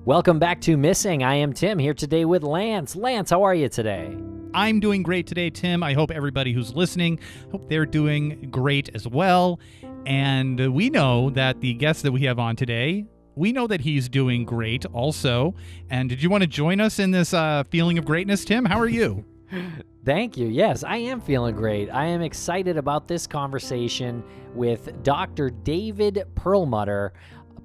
Welcome back to Missing. I am Tim, here today with Lance. Lance, how are you today? I'm doing great today, Tim. I hope everybody who's listening, hope they're doing great as well. And we know that the guest that we have on today, we know that he's doing great also. And did you want to join us in this feeling of greatness, Tim? How are you? Thank you. Yes, I am feeling great. I am excited about this conversation with Dr. David Perlmutter,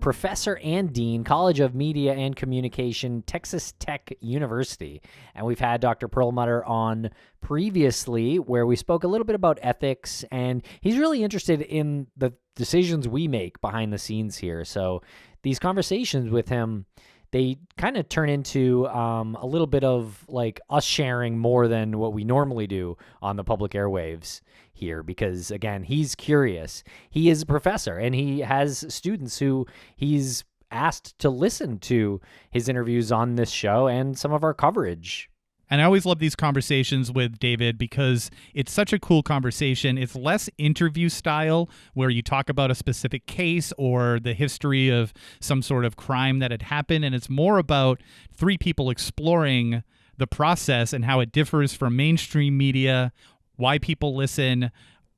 Professor and Dean, College of Media and Communication, Texas Tech University. And we've had Dr. Perlmutter on previously where we spoke a little bit about ethics, and he's really interested in the decisions we make behind the scenes here. So these conversations with him, they kind of turn into a little bit of like us sharing more than what we normally do on the public airwaves here, because again, he's curious. He is a professor and he has students who he's asked to listen to his interviews on this show and some of our coverage. And I always love these conversations with David because it's such a cool conversation. It's less interview style where you talk about a specific case or the history of some sort of crime that had happened. And it's more about three people exploring the process and how it differs from mainstream media, why people listen,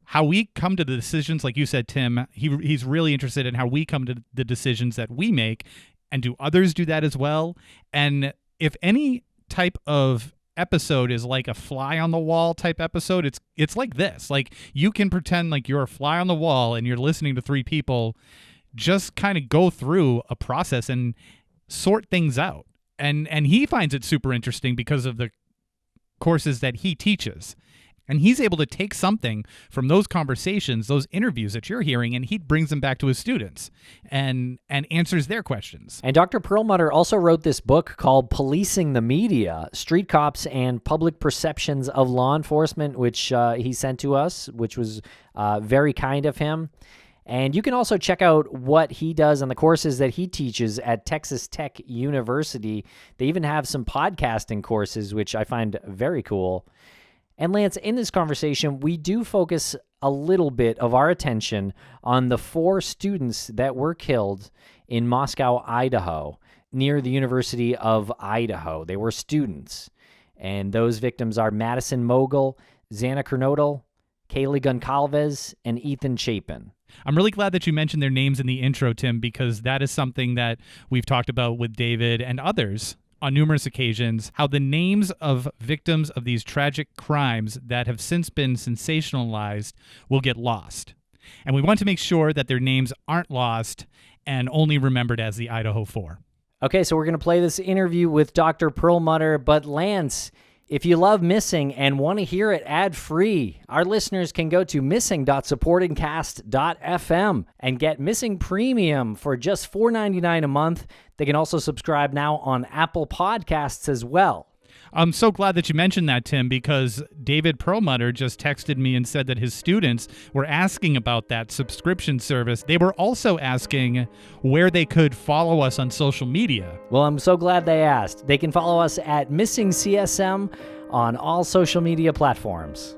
how we come to the decisions. Like you said, Tim, he's really interested in how we come to the decisions that we make. And do others do that as well? And if any type of episode is like a fly on the wall type episode, it's like this. Like you can pretend like you're a fly on the wall and you're listening to three people just kind of go through a process and sort things out. And he finds it super interesting because of the courses that he teaches. And he's able to take something from those conversations, those interviews that you're hearing, and he brings them back to his students and answers their questions. And Dr. Perlmutter also wrote this book called Policing the Media, Street Cops and Public Perceptions of Law Enforcement, which he sent to us, which was very kind of him. And you can also check out what he does and the courses that he teaches at Texas Tech University. They even have some podcasting courses, which I find very cool. And Lance, in this conversation, we do focus a little bit of our attention on the 4 students that were killed in Moscow, Idaho, near the University of Idaho. They were students. And those victims are Madison Mogen, Xana Kernodle, Kaylee Goncalves, and Ethan Chapin. I'm really glad that you mentioned their names in the intro, Tim, because that is something that we've talked about with David and others on numerous occasions, how the names of victims of these tragic crimes that have since been sensationalized will get lost. And we want to make sure that their names aren't lost and only remembered as the Idaho 4. Okay, so we're going to play this interview with Dr. Perlmutter, but Lance, if you love Missing and want to hear it ad-free, our listeners can go to missing.supportingcast.fm and get Missing Premium for just $4.99 a month. They can also subscribe now on Apple Podcasts as well. I'm so glad that you mentioned that, Tim, because David Perlmutter just texted me and said that his students were asking about that subscription service. They were also asking where they could follow us on social media. Well, I'm so glad they asked. They can follow us at Missing CSM on all social media platforms.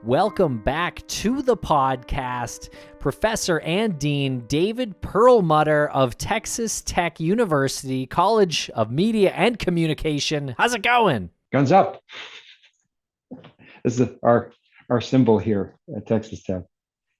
Welcome back to the podcast, Professor and Dean David Perlmutter of Texas Tech University, College of Media and Communication. How's it going? Guns up. This is our symbol here at Texas Tech.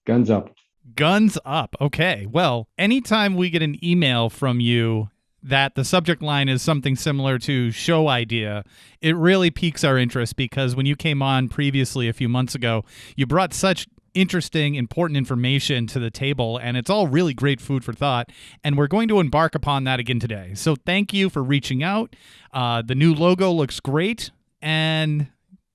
Guns up. Guns up. Okay. Well, anytime we get an email from you that the subject line is something similar to show idea, it really piques our interest because when you came on previously a few months ago, you brought such interesting, important information to the table, and it's all really great food for thought, and we're going to embark upon that again today. So thank you for reaching out. The new logo looks great, and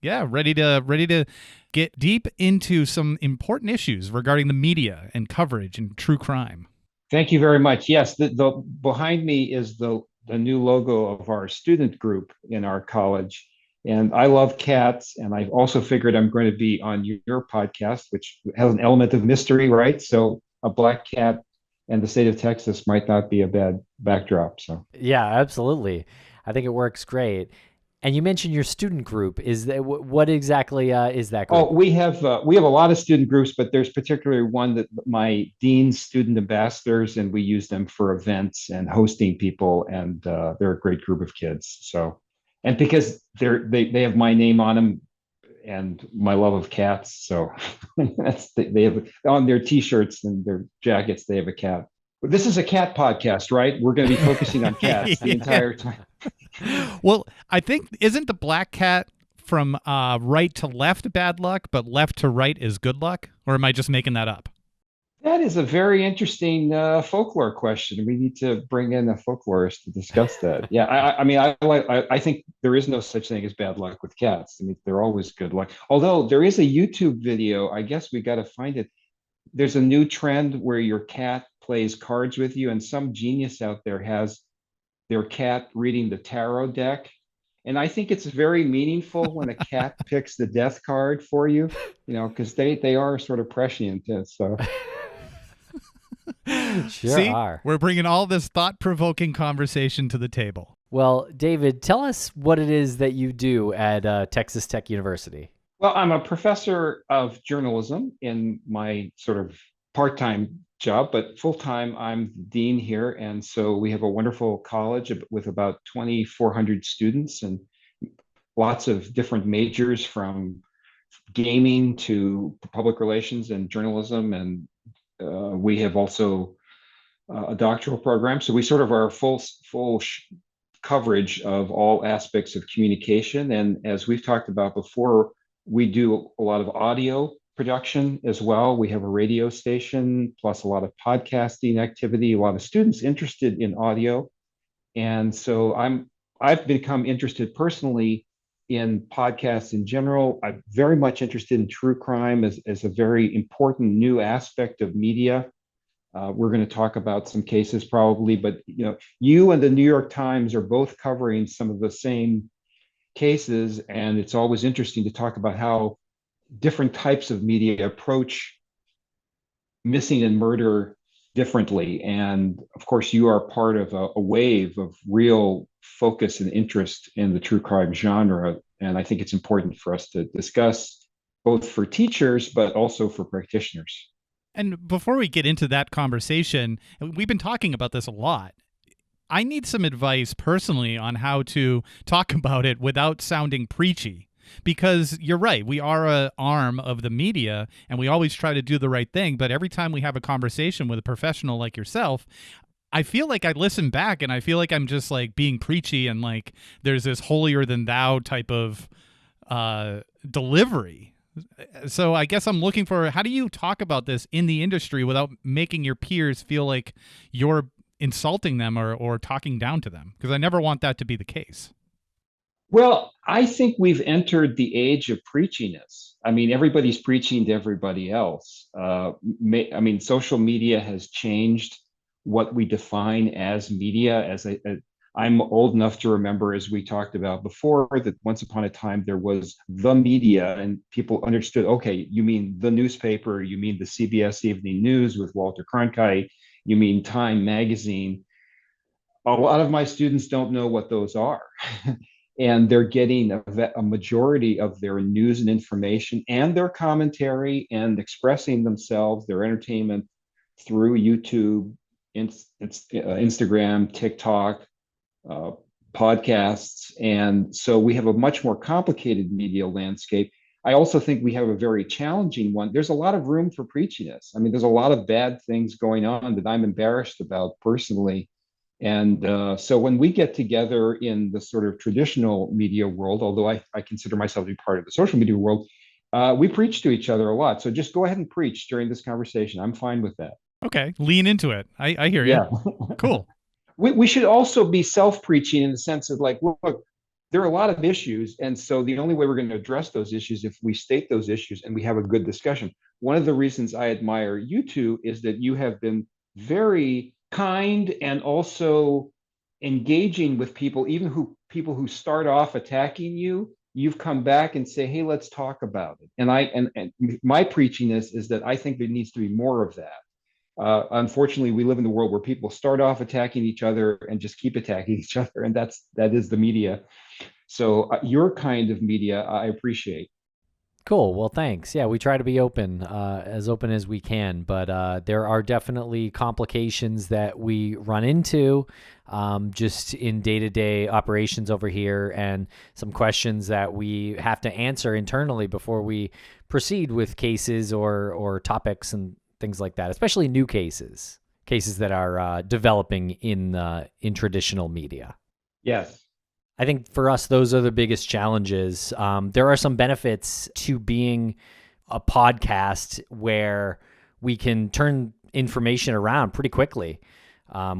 yeah, ready to get deep into some important issues regarding the media and coverage and true crime. Thank you very much. Yes, the behind me is the new logo of our student group in our college. And I love cats. And I've also figured I'm going to be on your podcast, which has an element of mystery, right? So a black cat and the state of Texas might not be a bad backdrop. So yeah, absolutely. I think it works great. And you mentioned your student group. Is that what exactly is that Oh, group? we have a lot of student groups, but there's particularly one that my dean's student ambassadors, and we use them for events and hosting people, and they're a great group of kids. So, and because they have my name on them and my love of cats, so they have on their t-shirts and their jackets they have a cat. This is a cat podcast, right? We're going to be focusing on cats the Yeah. entire time. Well, I think isn't the black cat from right to left bad luck, but left to right is good luck? Or am I just making that up? That is a very interesting folklore question. We need to bring in a folklorist to discuss that. Yeah, I mean, I think there is no such thing as bad luck with cats. I mean, they're always good luck. Although there is a YouTube video, I guess we got to find it. There's a new trend where your cat plays cards with you, and some genius out there has their cat reading the tarot deck. And I think it's very meaningful when a cat picks the death card for you, because they are sort of prescient. So Sure See, are. we're bringing all this thought-provoking conversation to the table. Well, David, tell us what it is that you do at Texas Tech University. well, I'm a professor of journalism in my sort of part-time job, but full-time I'm the dean here. And so we have a wonderful college with about 2,400 students and lots of different majors from gaming to public relations and journalism. And we have also a doctoral program. So we sort of are full coverage of all aspects of communication. And as we've talked about before, we do a lot of audio production as well. We have a radio station, plus a lot of podcasting activity, a lot of students interested in audio. And so I've become interested personally in podcasts in general. I'm very much interested in true crime as a very important new aspect of media. We're going to talk about some cases probably, but you and the New York Times are both covering some of the same cases, and it's always interesting to talk about how different types of media approach missing and murder differently. And of course, you are part of a wave of real focus and interest in the true crime genre. And I think it's important for us to discuss both for teachers, but also for practitioners. And before we get into that conversation, we've been talking about this a lot. I need some advice personally on how to talk about it without sounding preachy. Because you're right, we are an arm of the media and we always try to do the right thing. But every time we have a conversation with a professional like yourself, I feel like I listen back and I feel like I'm just like being preachy and like there's this holier than thou type of delivery. So I guess I'm looking for, how do you talk about this in the industry without making your peers feel like you're insulting them or talking down to them? Because I never want that to be the case. Well, I think we've entered the age of preachiness. I mean, everybody's preaching to everybody else. I mean, social media has changed what we define as media. I'm old enough to remember, as we talked about before, that once upon a time there was the media, and people understood, okay, you mean the newspaper, you mean the CBS Evening News with Walter Cronkite, you mean Time Magazine. A lot of my students don't know what those are. And they're getting a majority of their news and information and their commentary and expressing themselves, their entertainment through YouTube, Instagram, TikTok, uh, podcasts. And so we have a much more complicated media landscape. I also think we have a very challenging one. There's a lot of room for preachiness. I mean, there's a lot of bad things going on that I'm embarrassed about personally. And so when we get together in the sort of traditional media world, although I consider myself to be part of the social media world, we preach to each other a lot. So just go ahead and preach during this conversation. I'm fine with that. Okay, lean into it. I hear you. Yeah. Cool. We should also be self-preaching in the sense of like, look, there are a lot of issues. And so the only way we're going to address those issues if we state those issues and we have a good discussion. One of the reasons I admire you two is that you have been very kind and also engaging with people, even people who start off attacking you. You've come back and say, hey, let's talk about it. And my preachiness is that I think there needs to be more of that. Unfortunately, we live in the world where people start off attacking each other and just keep attacking each other, and that is the media. So your kind of media, I appreciate. Cool. Well, thanks. Yeah, we try to be as open as we can, but there are definitely complications that we run into just in day-to-day operations over here, and some questions that we have to answer internally before we proceed with cases or topics and things like that, especially new cases that are developing in traditional media. Yes. I think for us, those are the biggest challenges. There are some benefits to being a podcast where we can turn information around pretty quickly.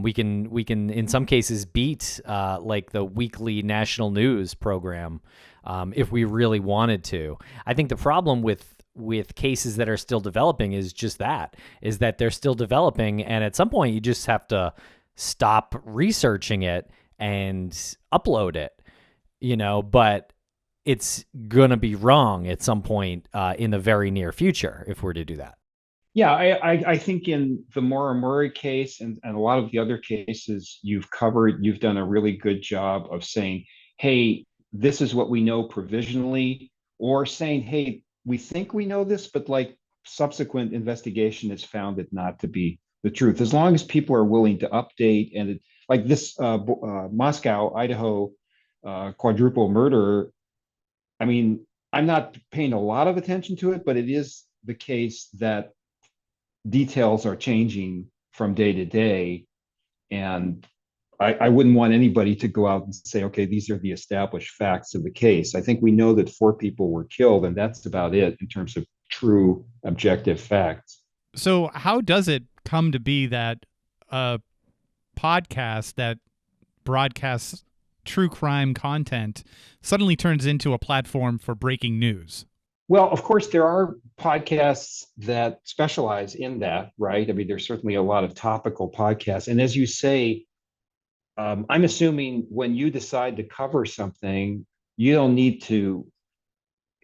We can in some cases beat like the weekly national news program if we really wanted to. I think the problem with cases that are still developing is that they're still developing, and at some point you just have to stop researching it and upload it, but it's going to be wrong at some point in the very near future if we're to do that. Yeah, I think in the Maura Murray case and a lot of the other cases you've covered, you've done a really good job of saying, hey, this is what we know provisionally, or saying, hey, we think we know this, but like subsequent investigation has found it not to be the truth. As long as people are willing to update, and like this Moscow, Idaho quadruple murder, I mean, I'm not paying a lot of attention to it, but it is the case that details are changing from day to day. And I wouldn't want anybody to go out and say, okay, these are the established facts of the case. I think we know that 4 people were killed, and that's about it in terms of true objective facts. So how does it come to be that a podcast that broadcasts true crime content suddenly turns into a platform for breaking news? Well, of course, there are podcasts that specialize in that, right? I mean, there's certainly a lot of topical podcasts. And as you say, I'm assuming when you decide to cover something, you don't need to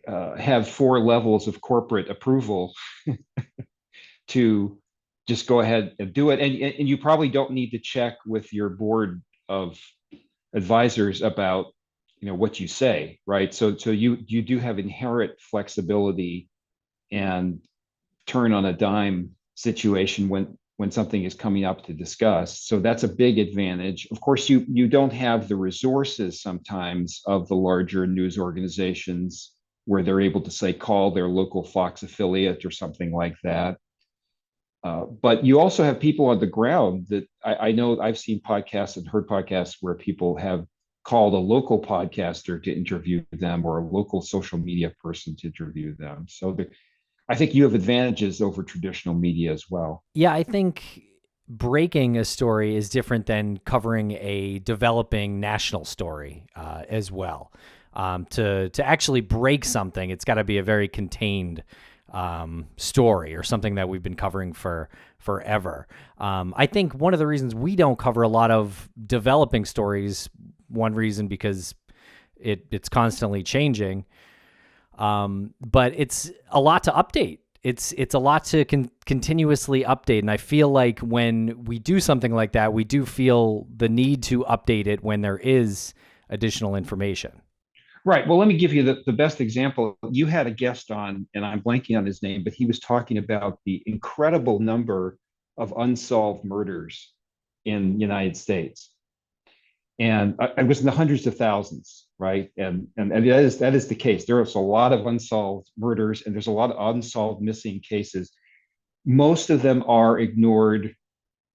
have 4 levels of corporate approval to just go ahead and do it. And you probably don't need to check with your board of advisors about what you say, right? So you do have inherent flexibility and turn on a dime situation when something is coming up to discuss. So that's a big advantage. Of course, you don't have the resources sometimes of the larger news organizations where they're able to say call their local Fox affiliate or something like that. But you also have people on the ground that I know I've seen podcasts and heard podcasts where people have called a local podcaster to interview them or a local social media person to interview them. So I think you have advantages over traditional media as well. Yeah, I think breaking a story is different than covering a developing national story as well. To actually break something, it's got to be a very contained story or something that we've been covering for forever. I think one of the reasons we don't cover a lot of developing stories, one reason because it's constantly changing, but it's a lot to update. It's a lot to continuously update, and I feel like when we do something like that, we do feel the need to update it when there is additional information. Right. Well, let me give you the best example. You had a guest on, and I'm blanking on his name, but he was talking about the incredible number of unsolved murders in the United States. And I was in the hundreds of thousands, right? And that is the case. There is a lot of unsolved murders, and there's a lot of unsolved missing cases. Most of them are ignored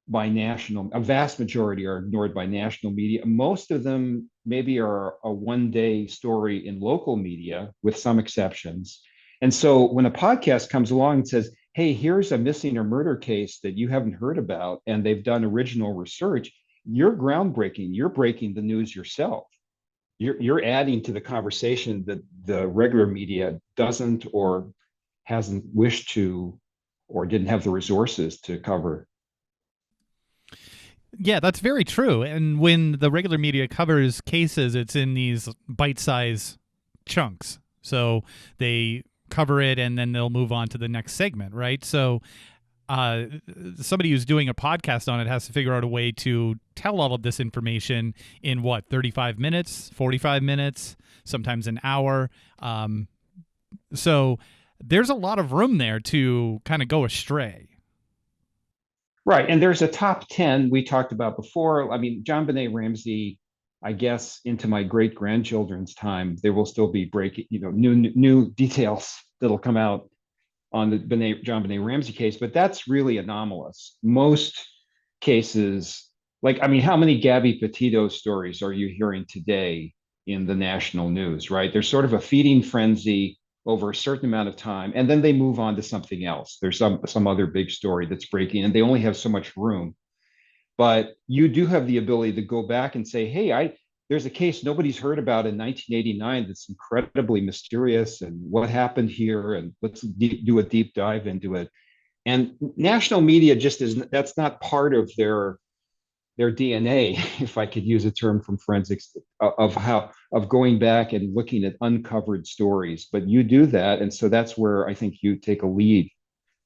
by a vast majority are ignored by national media. Most of them maybe are a one-day story in local media, with some exceptions. And so when a podcast comes along and says, hey, here's a missing or murder case that you haven't heard about, and they've done original research, you're groundbreaking. You're breaking the news yourself. You're adding to the conversation that the regular media doesn't or hasn't wished to or didn't have the resources to cover. Yeah, that's very true. And when the regular media covers cases, it's in these bite-sized chunks. So they cover it and then they'll move on to the next segment, right? So somebody who's doing a podcast on it has to figure out a way to tell all of this information in 35 minutes, 45 minutes, sometimes an hour. So there's a lot of room there to kind of go astray. Right. And there's a top 10 we talked about before. I mean, John Benet Ramsey, I guess into my great grandchildren's time, there will still be new details that'll come out on the John Benet Ramsey case, but that's really anomalous. Most cases, how many Gabby Petito stories are you hearing today in the national news, right? There's sort of a feeding frenzy over a certain amount of time, and then they move on to something else. There's some other big story that's breaking, and they only have so much room. But you do have the ability to go back and say, hey, there's a case nobody's heard about in 1989 that's incredibly mysterious, and what happened here, and let's do a deep dive into it. And national media that's not part of their DNA, if I could use a term from forensics, of going back and looking at uncovered stories. But you do that, and so that's where I think you take a lead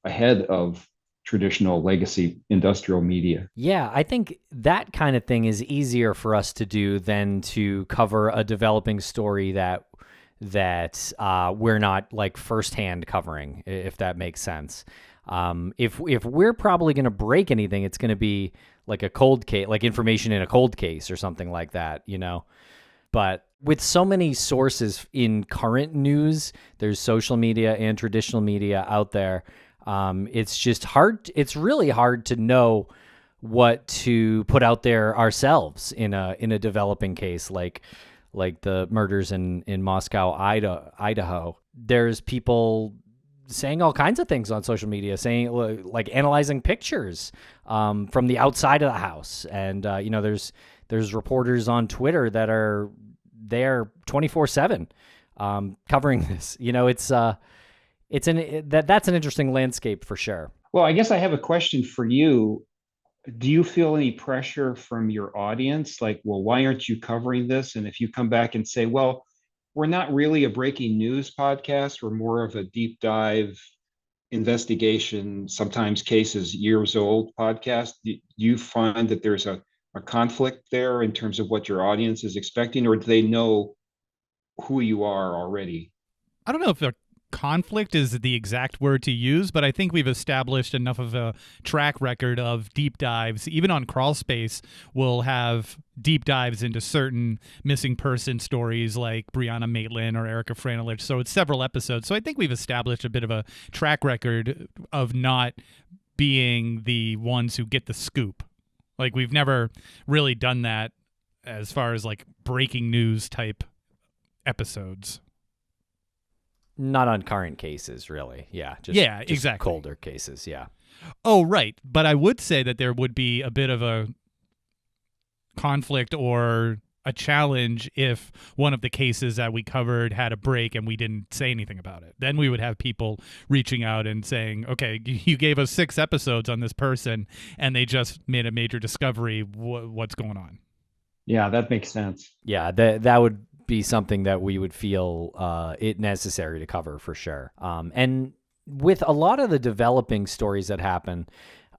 ahead of traditional legacy industrial media. Yeah, I think that kind of thing is easier for us to do than to cover a developing story that we're not like firsthand covering, if that makes sense. If we're probably going to break anything, it's going to be like a cold case, like information in a cold case or something like that, But with so many sources in current news, there's social media and traditional media out there. It's just hard. It's really hard to know what to put out there ourselves in a developing case like the murders in Moscow, Idaho. There's people saying all kinds of things on social media, saying like analyzing pictures from the outside of the house, and there's reporters on Twitter that are there 24/7 covering this. That's an interesting landscape for sure. Well, I guess I have a question for you. Do you feel any pressure from your audience? Like, well, why aren't you covering this? And if you come back and say, well, we're not really a breaking news podcast, we're more of a deep dive investigation, sometimes cases years old podcast. Do you find that there's a conflict there in terms of what your audience is expecting, or do they know who you are already? I don't know if conflict is the exact word to use, but I think we've established enough of a track record of deep dives. Even on Crawlspace, we'll have deep dives into certain missing person stories like Brianna Maitland or Erica Franelich. So it's several episodes. So I think we've established a bit of a track record of not being the ones who get the scoop. Like, we've never really done that as far as like breaking news type episodes. Not on current cases, really. Yeah. Just exactly. Colder cases. Yeah. Oh, right. But I would say that there would be a bit of a conflict or a challenge if one of the cases that we covered had a break and we didn't say anything about it. Then we would have people reaching out and saying, okay, you gave us 6 episodes on this person and they just made a major discovery. What's going on? Yeah, that makes sense. Yeah, that would be something that we would feel it necessary to cover for sure. And with a lot of the developing stories that happen,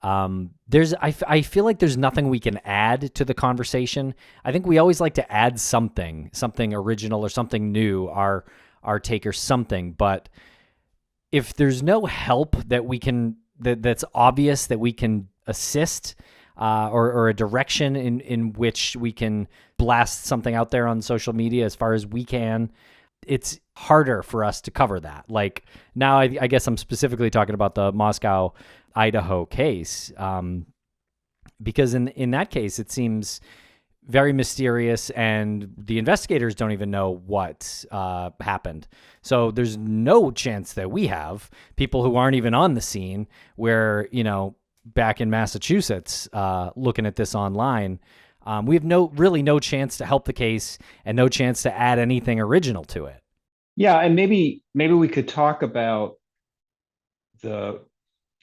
I feel like there's nothing we can add to the conversation. I think we always like to add something original or something new, our take or something. But if there's no help that we can, that's obvious that we can assist, or a direction in which we can blast something out there on social media as far as we can, it's harder for us to cover that. Like now, I guess I'm specifically talking about the Moscow, Idaho case, because in that case, it seems very mysterious and the investigators don't even know what happened. So there's no chance that we have people who aren't even on the scene where, back in Massachusetts, looking at this online, we have no chance to help the case and no chance to add anything original to it. Yeah, and maybe we could talk about to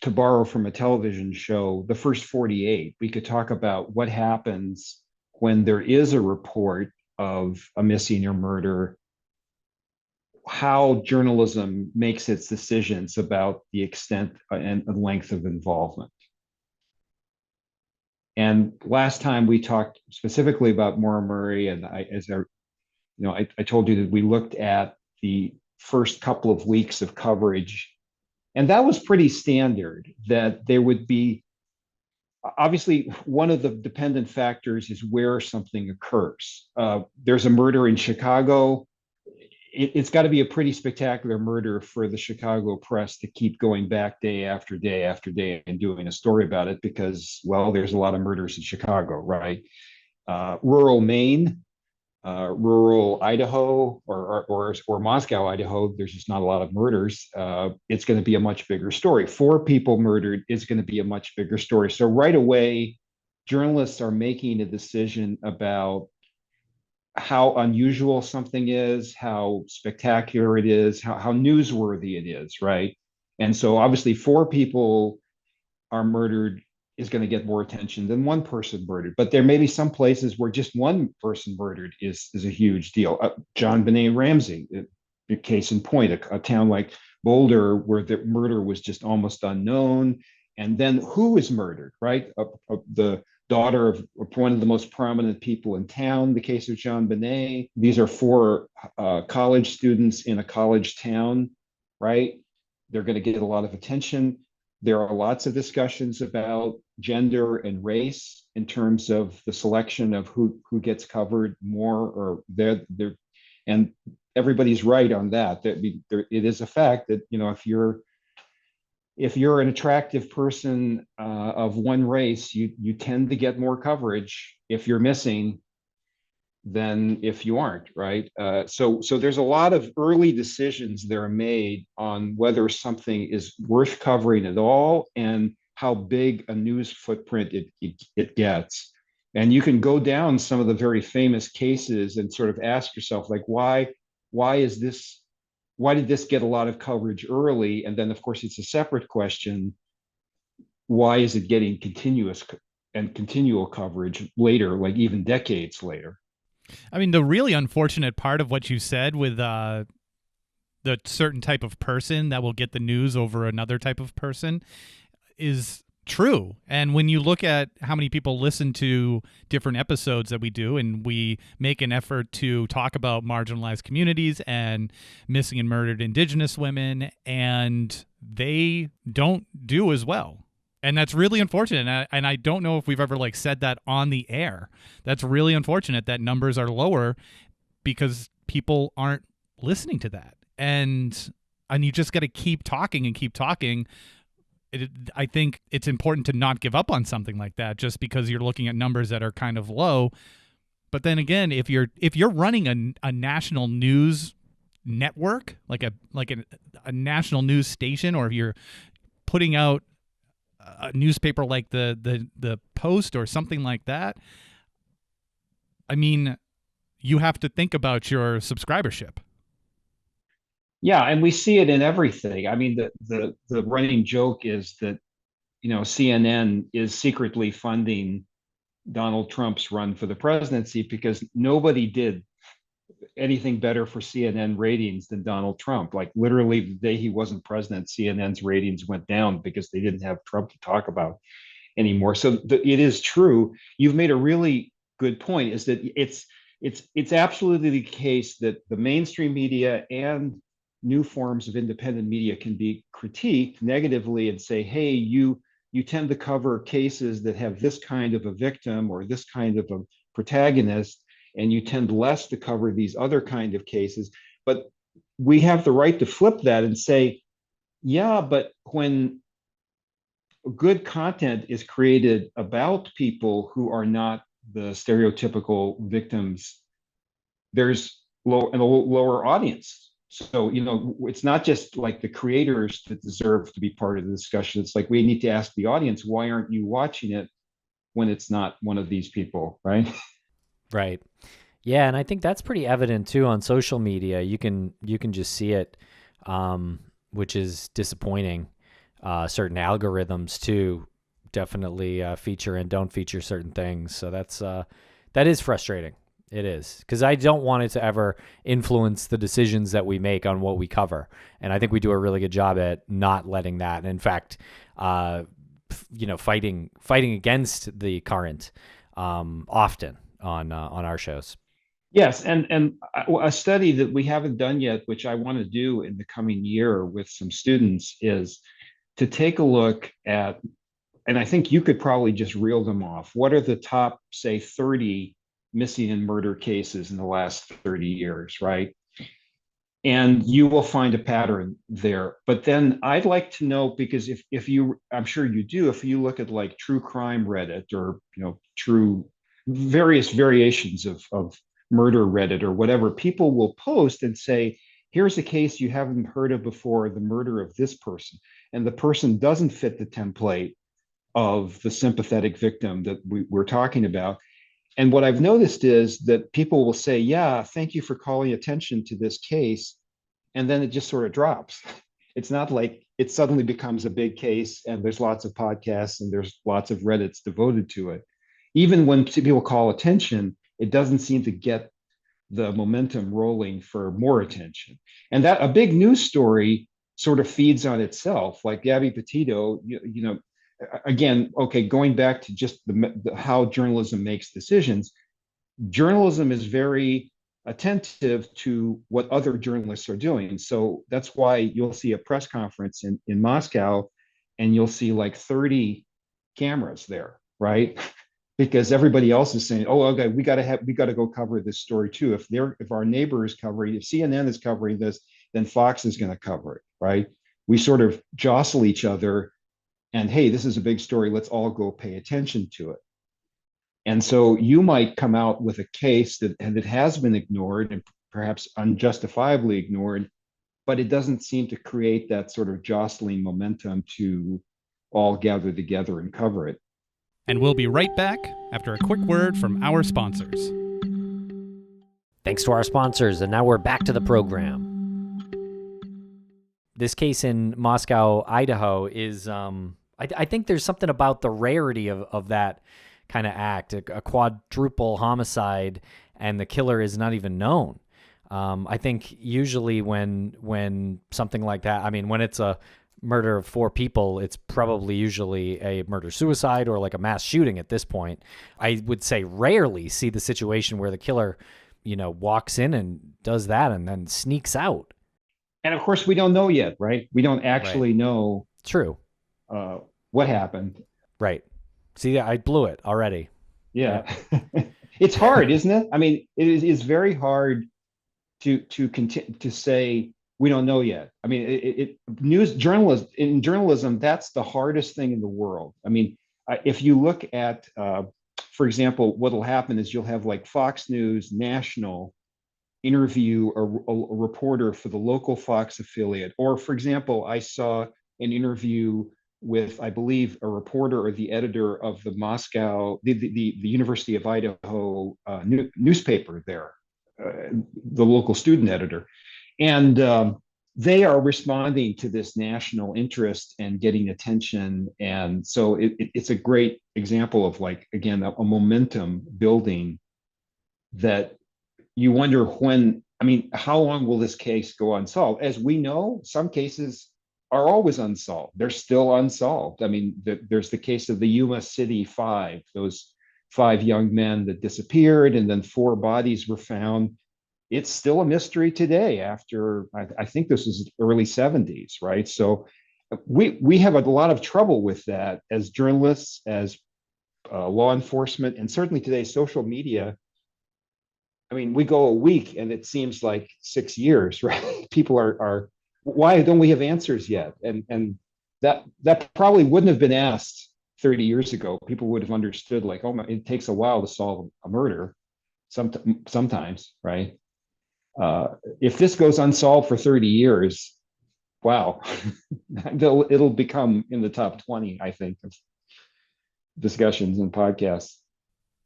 borrow from a television show, the first 48. We could talk about what happens when there is a report of a missing or murder. how journalism makes its decisions about the extent and length of involvement. And last time we talked specifically about Maura Murray, and I told you that we looked at the first couple of weeks of coverage, and that was pretty standard. That there would be, obviously, one of the dependent factors is where something occurs. There's a murder in Chicago. It's got to be a pretty spectacular murder for the Chicago press to keep going back day after day after day and doing a story about it because, well, there's a lot of murders in Chicago, right? Rural Maine, rural Idaho, or Moscow, Idaho, there's just not a lot of murders. It's going to be a much bigger story. 4 people murdered is going to be a much bigger story. So right away, journalists are making a decision about how unusual something is, how spectacular it is, how newsworthy it is, right? And so obviously 4 people are murdered is going to get more attention than 1 person murdered. But there may be some places where just 1 person murdered is a huge deal. John Benet Ramsey, a case in point, a town like Boulder where the murder was just almost unknown. And then who is murdered, right? The daughter of one of the most prominent people in town, the case of John Benet. These are 4 college students in a college town, right? They're going to get a lot of attention. There are lots of discussions about gender and race in terms of the selection of who gets covered more, or and everybody's right on that. It is a fact that, if you're an attractive person of one race, you tend to get more coverage if you're missing than if you aren't, right? So there's a lot of early decisions that are made on whether something is worth covering at all and how big a news footprint it gets. And you can go down some of the very famous cases and sort of ask yourself, like, why did this get a lot of coverage early? And then, of course, it's a separate question. Why is it getting continual coverage later, like even decades later? I mean, the really unfortunate part of what you said with the certain type of person that will get the news over another type of person is true. And when you look at how many people listen to different episodes that we do, and we make an effort to talk about marginalized communities and missing and murdered Indigenous women, and they don't do as well. And that's really unfortunate. And I don't know if we've ever said that on the air. That's really unfortunate that numbers are lower because people aren't listening to that. And you just got to keep talking and keep talking. I think it's important to not give up on something like that just because you're looking at numbers that are kind of low. But then again, if you're running a national news network, like a national news station, or if you're putting out a newspaper like the Post or something like that, I mean, you have to think about your subscribership. Yeah, and we see it in everything. I mean, the running joke is that, CNN is secretly funding Donald Trump's run for the presidency because nobody did anything better for CNN ratings than Donald Trump. Like literally the day he wasn't president, CNN's ratings went down because they didn't have Trump to talk about anymore. So it is true. You've made a really good point, is that it's absolutely the case that the mainstream media and new forms of independent media can be critiqued negatively and say, hey, you tend to cover cases that have this kind of a victim or this kind of a protagonist, and you tend less to cover these other kind of cases. But we have the right to flip that and say, yeah, but when good content is created about people who are not the stereotypical victims, there's a lower audience. So, it's not just like the creators that deserve to be part of the discussion. It's like we need to ask the audience, why aren't you watching it when it's not one of these people, right? Right. Yeah, and I think that's pretty evident too on social media. You can just see it, which is disappointing. Certain algorithms too definitely feature and don't feature certain things. So that is frustrating. It is, because I don't want it to ever influence the decisions that we make on what we cover. And I think we do a really good job at not letting that. And in fact, fighting against the current often on our shows. Yes, and a study that we haven't done yet, which I want to do in the coming year with some students, is to take a look at, and I think you could probably just reel them off. What are the top, say, 30 missing and murder cases in the last 30 years, right? And you will find a pattern there. But then I'd like to know, because if you, I'm sure you do, if you look at like true crime Reddit, or true various variations of murder Reddit or whatever, people will post and say, here's a case you haven't heard of before, the murder of this person. And the person doesn't fit the template of the sympathetic victim that we're talking about. And what I've noticed is that people will say, yeah, thank you for calling attention to this case. And then it just sort of drops. It's not like it suddenly becomes a big case and there's lots of podcasts and there's lots of Reddits devoted to it. Even when people call attention, it doesn't seem to get the momentum rolling for more attention. And that a big news story sort of feeds on itself, like Gabby Petito, again, okay, going back to just how journalism makes decisions, journalism is very attentive to what other journalists are doing. So that's why you'll see a press conference in Moscow and you'll see like 30 cameras there, right? Because everybody else is saying, oh, okay, we got to go cover this story too. If our neighbor is covering, if CNN is covering this, then Fox is going to cover it, right? We sort of jostle each other and, hey, this is a big story, let's all go pay attention to it. And so you might come out with a case that has been ignored and perhaps unjustifiably ignored, but it doesn't seem to create that sort of jostling momentum to all gather together and cover it. And we'll be right back after a quick word from our sponsors. Thanks to our sponsors, and now we're back to the program. This case in Moscow, Idaho is, I think there's something about the rarity of that kind of act, a quadruple homicide, and the killer is not even known. I think usually when something like that, I mean, when it's a murder of 4 people, it's probably usually a murder-suicide or like a mass shooting at this point. I would say rarely see the situation where the killer, walks in and does that and then sneaks out. And of course, we don't know yet, right? We don't actually know. True. What happened. Right. See, I blew it already. Yeah. It's hard, isn't it? I mean, it is very hard to continue to say we don't know yet. I mean, in journalism, that's the hardest thing in the world. I mean, if you look at, for example, what'll happen is you'll have like Fox News National interview a reporter for the local Fox affiliate, or for example, I saw an interview with, I believe, a reporter or the editor of the University of Idaho newspaper there, the local student editor. And they are responding to this national interest and getting attention. And so it's a great example of, like, again, a momentum building that you wonder how long will this case go unsolved? As we know, some cases are always unsolved. They're still unsolved. I mean, there's the case of the Yuma City Five, those 5 young men that disappeared and then 4 bodies were found. It's still a mystery today after, I think this is early 70s, right? So we have a lot of trouble with that as journalists, as law enforcement, and certainly today, social media. I mean, we go a week and it seems like 6 years, right? People are why don't we have answers yet? And that probably wouldn't have been asked 30 years ago. People would have understood, like, oh my, it takes a while to solve a murder sometimes, right? If this goes unsolved for 30 years, wow, it'll become in the top 20, I think, of discussions and podcasts.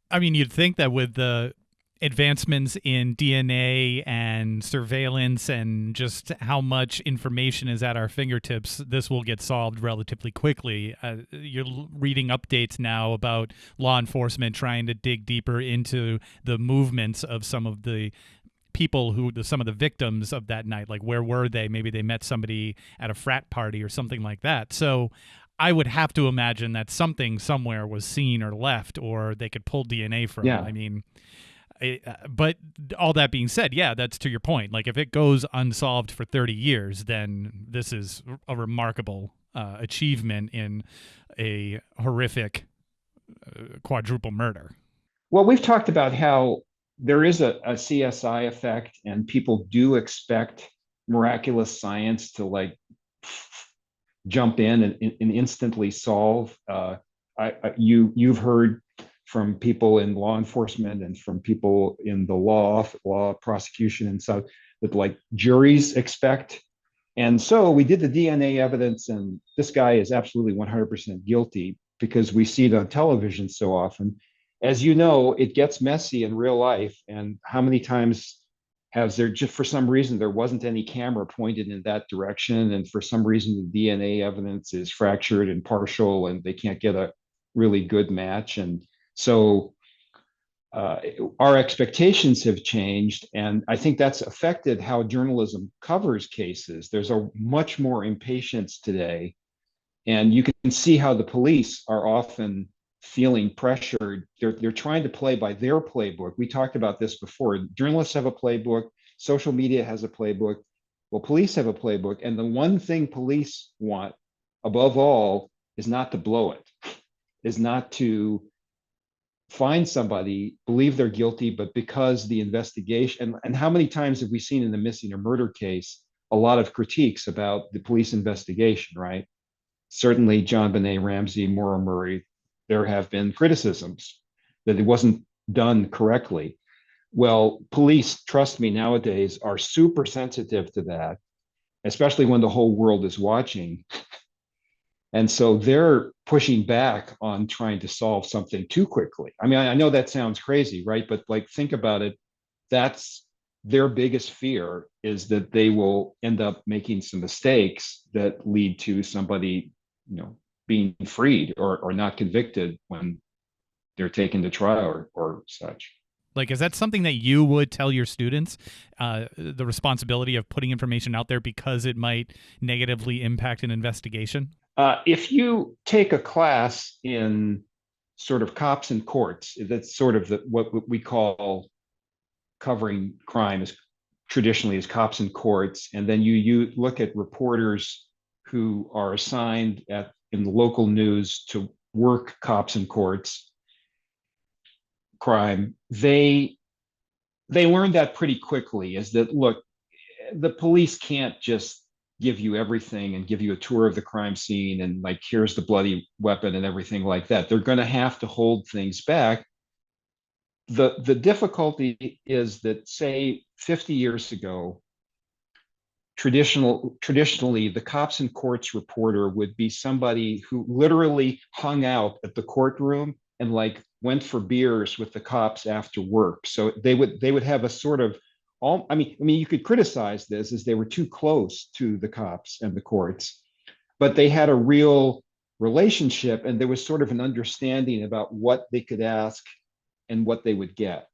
I mean, you'd think that with the advancements in DNA and surveillance and just how much information is at our fingertips, this will get solved relatively quickly. You're reading updates now about law enforcement trying to dig deeper into the movements of some of the people some of the victims of that night. Like, where were they? Maybe they met somebody at a frat party or something like that. So I would have to imagine that something somewhere was seen or left, or they could pull DNA from. Yeah. I mean, but all that being said, yeah, that's to your point. Like, if it goes unsolved for 30 years, then this is a remarkable achievement in a horrific quadruple murder. Well, we've talked about how there is a CSI effect, and people do expect miraculous science to like jump in and instantly solve. You've heard from people in law enforcement and from people in the law prosecution and so that like juries expect. And so we did the DNA evidence, and this guy is absolutely 100% guilty because we see it on television so often. As you know, it gets messy in real life. And how many times has there just for some reason there wasn't any camera pointed in that direction, and for some reason the DNA evidence is fractured and partial, and they can't get a really good match. And so our expectations have changed, and I think that's affected how journalism covers cases. There's a much more impatience today, and you can see how the police are often feeling pressured. They're trying to play by their playbook. We talked about this before. Journalists have a playbook, social media has a playbook. Well, police have a playbook, and the one thing police want above all is not to blow it, is not to find somebody, believe they're guilty, but because the investigation, and how many times have we seen in the missing or murder case a lot of critiques about the police investigation, right? Certainly John Benet Ramsey, Maura Murray, there have been criticisms that it wasn't done correctly. Well, police, trust me, nowadays are super sensitive to that, especially when the whole world is watching. And so they're pushing back on trying to solve something too quickly. I mean, I know that sounds crazy, right? But like, think about it. That's their biggest fear, is that they will end up making some mistakes that lead to somebody, being freed or not convicted when they're taken to trial or such. Like, is that something that you would tell your students, the responsibility of putting information out there because it might negatively impact an investigation? If you take a class in sort of cops and courts, that's sort of what we call covering crime is traditionally as cops and courts, and then you look at reporters who are assigned in the local news to work cops and courts crime, they learned that pretty quickly, is that, look, the police can't just give you everything and give you a tour of the crime scene and like, here's the bloody weapon and everything like that. They're going to have to hold things back. The difficulty is that, say, 50 years ago, traditionally the cops and courts reporter would be somebody who literally hung out at the courtroom and like went for beers with the cops after work. So they would have a sort of I mean, you could criticize this as they were too close to the cops and the courts, but they had a real relationship, and there was sort of an understanding about what they could ask and what they would get.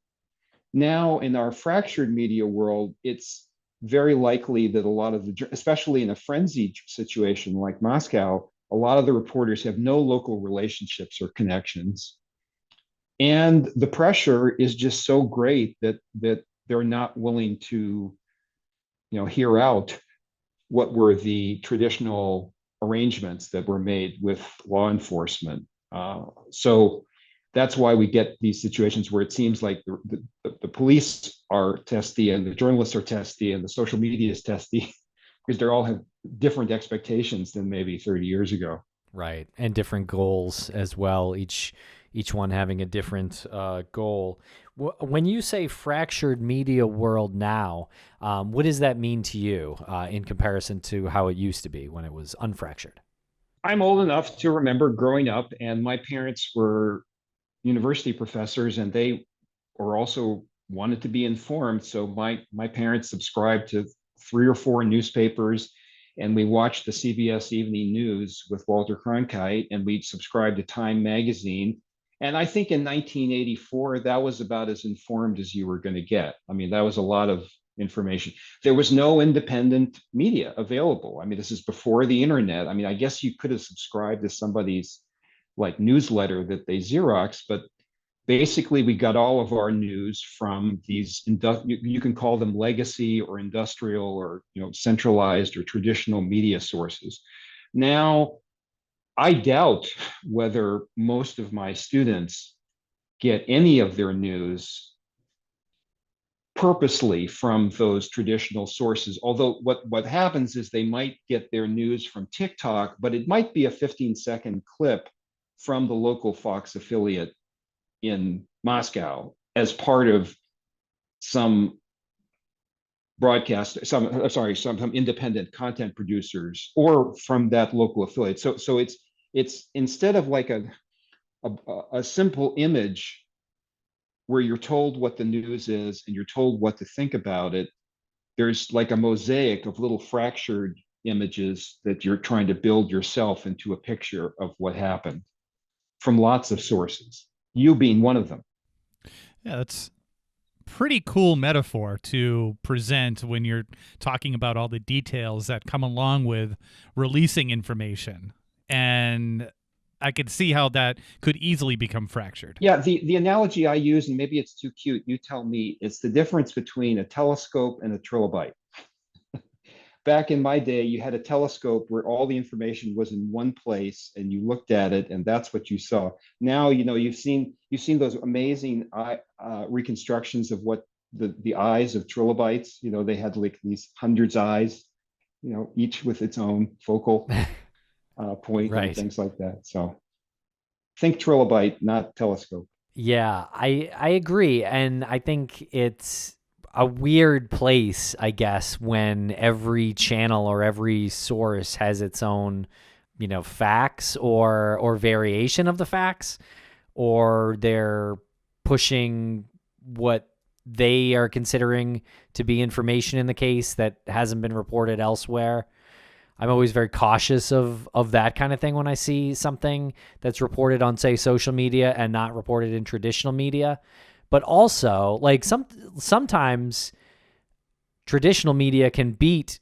Now, in our fractured media world, it's very likely that a lot of especially in a frenzied situation like Moscow, a lot of the reporters have no local relationships or connections. And the pressure is just so great that they're not willing to, hear out what were the traditional arrangements that were made with law enforcement. So that's why we get these situations where it seems like the police are testy and the journalists are testy and the social media is testy because they all have different expectations than maybe 30 years ago. Right, and different goals as well. Each one having a different goal. When you say fractured media world now, what does that mean to you in comparison to how it used to be when it was unfractured? I'm old enough to remember growing up, and my parents were university professors, and they were also wanted to be informed. So my parents subscribed to 3 or 4 newspapers, and we watched the CBS Evening News with Walter Cronkite, and we subscribed to Time magazine. And I think in 1984, that was about as informed as you were going to get. I mean, that was a lot of information. There was no independent media available. I mean, this is before the internet. I mean, I guess you could have subscribed to somebody's like newsletter that they Xerox, but basically we got all of our news from these you can call them legacy or industrial or centralized or traditional media sources. Now I doubt whether most of my students get any of their news purposely from those traditional sources, although what happens is they might get their news from TikTok, but it might be a 15-second clip from the local Fox affiliate in Moscow as part of some some independent content producers or from that local affiliate. So it's instead of like a simple image where you're told what the news is and you're told what to think about it, there's like a mosaic of little fractured images that you're trying to build yourself into a picture of what happened from lots of sources, you being one of them. Yeah, that's pretty cool metaphor to present when you're talking about all the details that come along with releasing information. And I could see how that could easily become fractured. Yeah, the analogy I use, and maybe it's too cute, you tell me, it's the difference between a telescope and a trilobite. Back in my day, you had a telescope where all the information was in one place and you looked at it and that's what you saw. Now, you've seen those amazing reconstructions of what the eyes of trilobites, they had like these hundreds of eyes, each with its own focal point Right. and things like that. So think trilobite, not telescope. Yeah, I agree, and I think it's a weird place, I guess, when every channel or every source has its own, facts or variation of the facts, or they're pushing what they are considering to be information in the case that hasn't been reported elsewhere. I'm always very cautious of that kind of thing when I see something that's reported on, say, social media and not reported in traditional media. But also, like sometimes traditional media can beat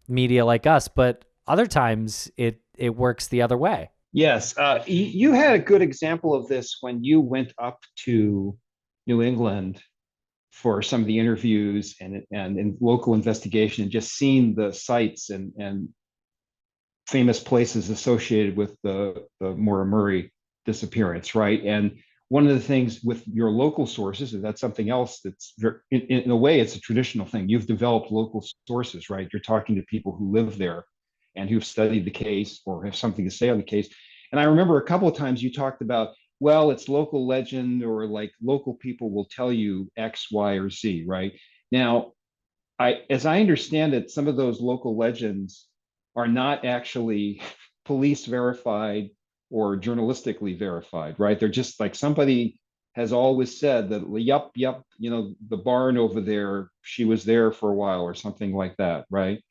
media like us, but other times it works the other way. Yes, you had a good example of this when you went up to New England for some of the interviews and in local investigation, and just seeing the sites and famous places associated with the Maura Murray disappearance, right? And one of the things with your local sources, and that's something else that's in a way, it's a traditional thing. You've developed local sources, right? You're talking to people who live there and who've studied the case or have something to say on the case. And I remember a couple of times you talked about, well, it's local legend or like local people will tell you X, Y, or Z, right? Now, as I understand it, some of those local legends are not actually police verified or journalistically verified, right? They're just like somebody has always said that, yep, the barn over there, she was there for a while or something like that, right?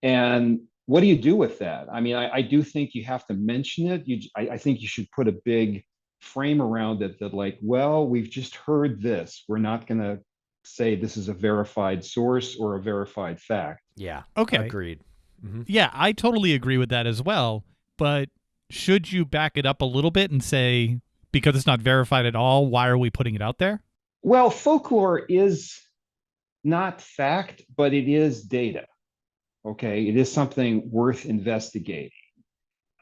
And what do you do with that? I mean, I do think you have to mention it. I think you should put a big frame around it that like, well, we've just heard this. We're not going to say this is a verified source or a verified fact. Yeah. Okay. Agreed. Mm-hmm. Yeah, I totally agree with that as well. But should you back it up a little bit and say, because it's not verified at all, why are we putting it out there? Well, folklore is not fact, but it is data. Okay, it is something worth investigating.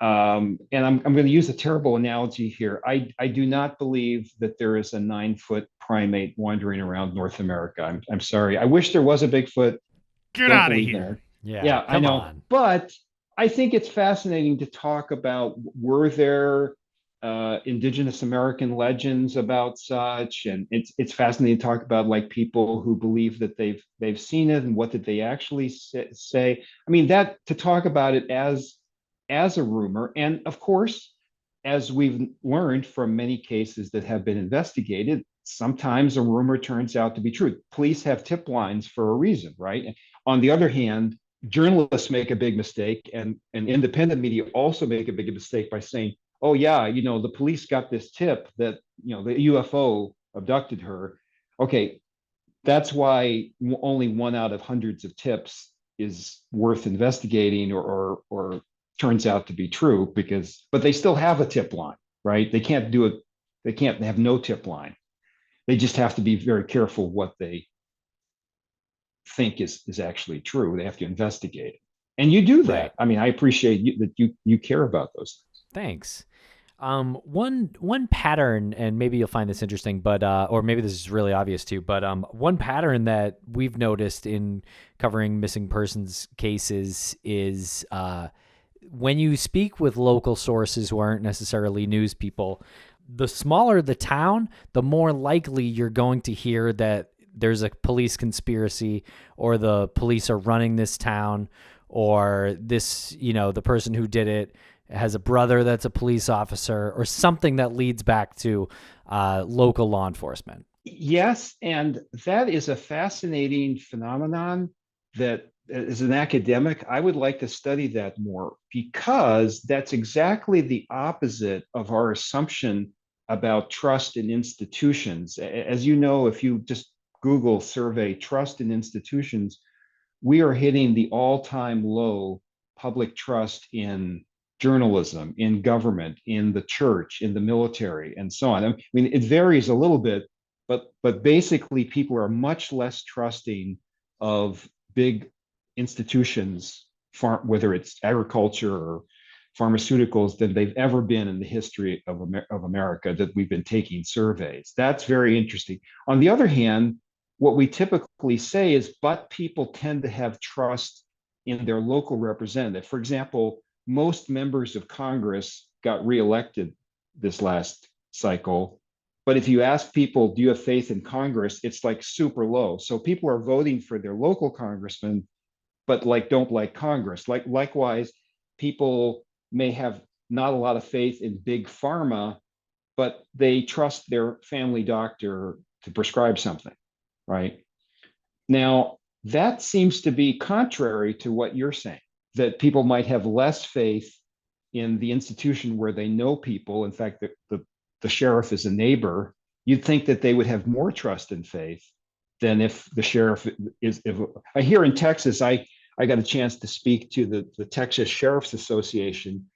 And I'm going to use a terrible analogy here. I do not believe that there is a 9-foot primate wandering around North America. I'm sorry. I wish there was a Bigfoot. Get out of here. Yeah, I know. On. But I think it's fascinating to talk about, were there indigenous American legends about such, and it's fascinating to talk about like people who believe that they've seen it and what did they actually say. I mean, that to talk about it as a rumor, and of course, as we've learned from many cases that have been investigated, sometimes a rumor turns out to be true. Police have tip lines for a reason, right? On the other hand, journalists make a big mistake, and independent media also make a big mistake by saying, oh yeah, the police got this tip that the UFO abducted her. Okay, that's why only one out of hundreds of tips is worth investigating, or turns out to be true, but they still have a tip line, right? They can't do it. They can't have no tip line. They just have to be very careful what they think is actually true. They have to investigate it. And you do that. Right. I mean, I appreciate that you care about those things. Thanks. One pattern, and maybe you'll find this interesting, but or maybe this is really obvious too, but one pattern that we've noticed in covering missing persons cases is when you speak with local sources who aren't necessarily news people, the smaller the town, the more likely you're going to hear that there's a police conspiracy, or the police are running this town, or this, the person who did it has a brother that's a police officer, or something that leads back to local law enforcement. Yes, and that is a fascinating phenomenon that, as an academic, I would like to study that more, because that's exactly the opposite of our assumption about trust in institutions. As you know, if you just Google survey trust in institutions, we are hitting the all-time low public trust in journalism, in government, in the church, in the military, and so on. I mean, it varies a little bit, but basically people are much less trusting of big institutions, whether it's agriculture or pharmaceuticals, than they've ever been in the history of America that we've been taking surveys. That's very interesting. On the other hand, what we typically say is, but people tend to have trust in their local representative. For example, most members of Congress got reelected this last cycle. But if you ask people, do you have faith in Congress? It's like super low. So people are voting for their local congressman, but don't like Congress. Likewise, people may have not a lot of faith in big pharma, but they trust their family doctor to prescribe something, right? Now, that seems to be contrary to what you're saying, that people might have less faith in the institution where they know people. In fact, the sheriff is a neighbor. You'd think that they would have more trust and faith than if the sheriff is. I hear in Texas, I got a chance to speak to the Texas Sheriff's Association,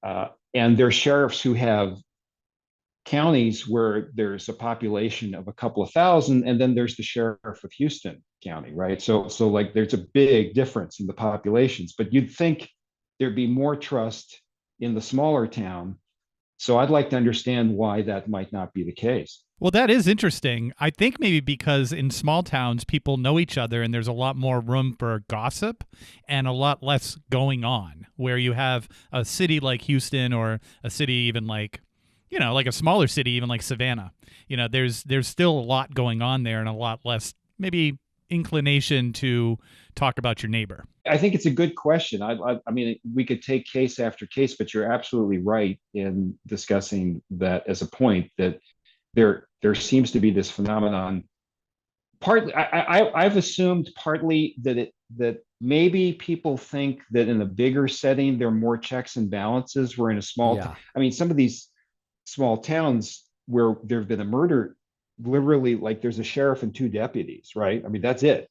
and there's sheriffs who have counties where there's a population of a couple of thousand, and then there's the sheriff of Houston County, right? So there's a big difference in the populations, but you'd think there'd be more trust in the smaller town. So I'd like to understand why that might not be the case. Well, that is interesting. I think maybe because in small towns, people know each other and there's a lot more room for gossip and a lot less going on, where you have a city like Houston, or a city even like a smaller city, even like Savannah. There's still a lot going on there, and a lot less maybe inclination to talk about your neighbor. I think it's a good question. I mean, we could take case after case, but you're absolutely right in discussing that as a point, that there seems to be this phenomenon. Partly, I've assumed partly that maybe people think that in a bigger setting there are more checks and balances. Where in a small, I mean, some of these small towns where there have been a murder, literally, like, there's a sheriff and 2 deputies, right? I mean, that's it.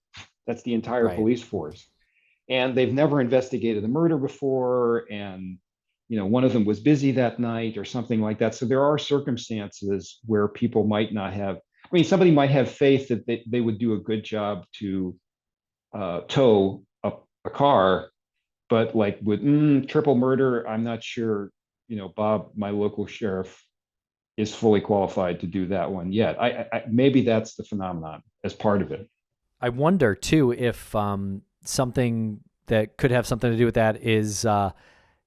That's the entire police force. And they've never investigated a murder before. And, one of them was busy that night or something like that. So there are circumstances where people might not have, somebody might have faith that they would do a good job to tow a car, but like with triple murder, I'm not sure, Bob, my local sheriff, is fully qualified to do that one yet. I maybe that's the phenomenon as part of it. I wonder too if something that could have something to do with that is,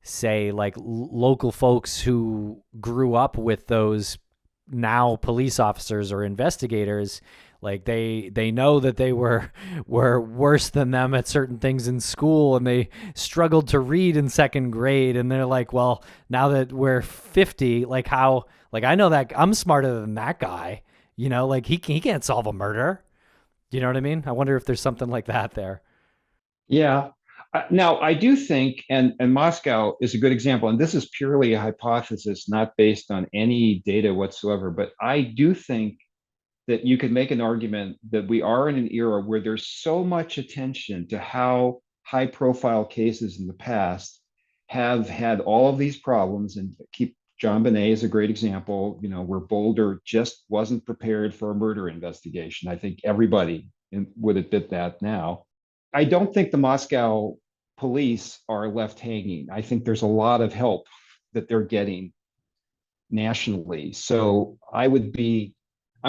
say, like local folks who grew up with those now police officers or investigators. Like they know that they were worse than them at certain things in school, and they struggled to read in 2nd grade. And they're like, well, now that we're 50, I know that I'm smarter than that guy, Like he can't solve a murder. You know what I mean? I wonder if there's something like that there. Yeah. Now, I do think, and Moscow is a good example, and this is purely a hypothesis, not based on any data whatsoever, but I do think that you could make an argument that we are in an era where there's so much attention to how high profile cases in the past have had all of these problems. And keep John Bonet is a great example, where Boulder just wasn't prepared for a murder investigation. I think everybody would admit that now. I don't think the Moscow police are left hanging. I think there's a lot of help that they're getting nationally. So I'm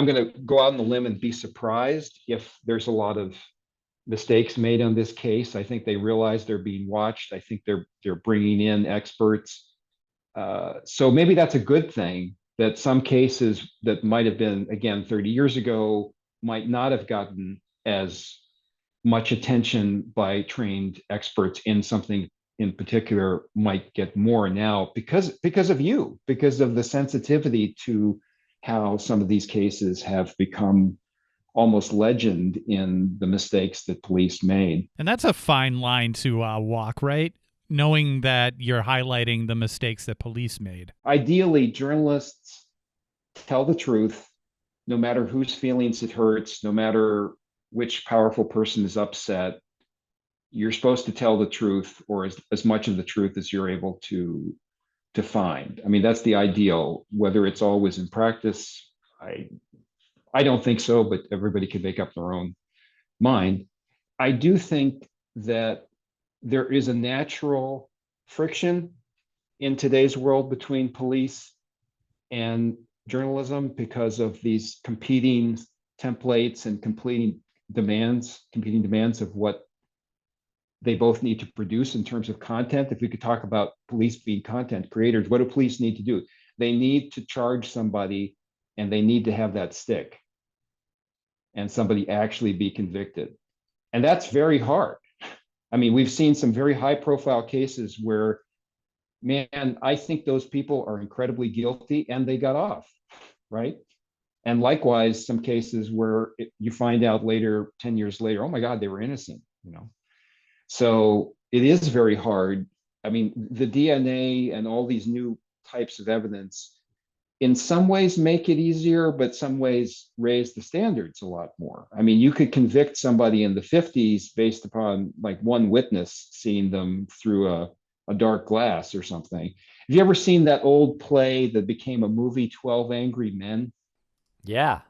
going to go out on the limb and be surprised if there's a lot of mistakes made on this case. I think they realize they're being watched. I think they're bringing in experts. So maybe that's a good thing, that some cases that might have been, again, 30 years ago might not have gotten as much attention by trained experts in something in particular might get more now because of the sensitivity to how some of these cases have become almost legend in the mistakes that police made. And that's a fine line to walk, right? Knowing that you're highlighting the mistakes that police made. Ideally, journalists tell the truth, no matter whose feelings it hurts, no matter which powerful person is upset. You're supposed to tell the truth, or as much of the truth as you're able to find. I mean, that's the ideal. Whether it's always in practice, I don't think so, but everybody can make up their own mind. I do think that there is a natural friction in today's world between police and journalism because of these competing templates and competing demands of what they both need to produce in terms of content. If we could talk about police being content creators, what do police need to do? They need to charge somebody, and they need to have that stick and somebody actually be convicted. And that's very hard. I mean, we've seen some very high profile cases where, man, I think those people are incredibly guilty and they got off, right? And likewise, some cases where you find out later, 10 years later, oh my God, they were innocent. So it is very hard. I mean, the DNA and all these new types of evidence in some ways make it easier, but some ways raise the standards a lot more. I mean, you could convict somebody in the 50s based upon like one witness seeing them through a dark glass or something. Have you ever seen that old play that became a movie, 12 Angry Men? Yeah.